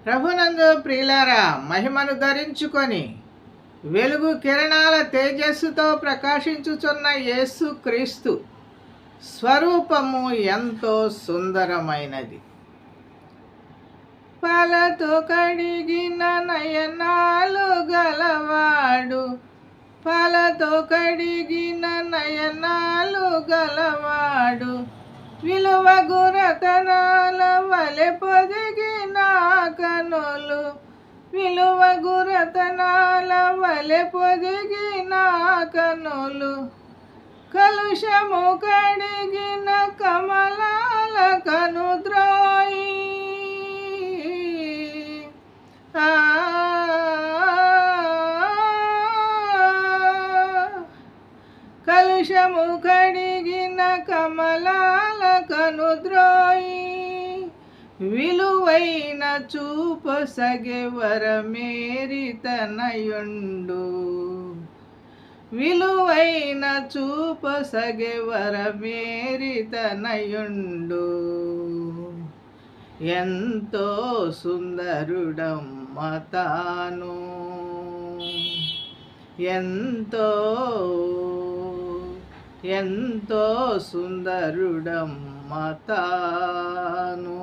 ప్రభునందు ప్రియులారా, మహిమను ధరించుకొని వెలుగు కిరణాల తేజస్సుతో ప్రకాశించుచున్న యేసు క్రీస్తు స్వరూపము ఎంతో సుందరమైనది. పాలతో కడిగిన నయనాలు గలవాడు, పాలతో కడిగిన నయనాలు గలవాడు, విలువ గురతనాల వలె పొదిగిన కనులు, విలువ గురతనాల వలె పొదిగిన కనులు, కలుషము కడిగిన కమలాల కనుద్రోయి, కలుషము కడిగిన కమలాల కనుద్రోయి, విలువైన చూపు సగెవరమేరితనయుండు, విలువైన చూపు సగెవరమేరితనయుండు, ఎంతో సుందరుడమ్మ తాను, ఎంతో ఎంతో సుందరుడమ్మ తాను.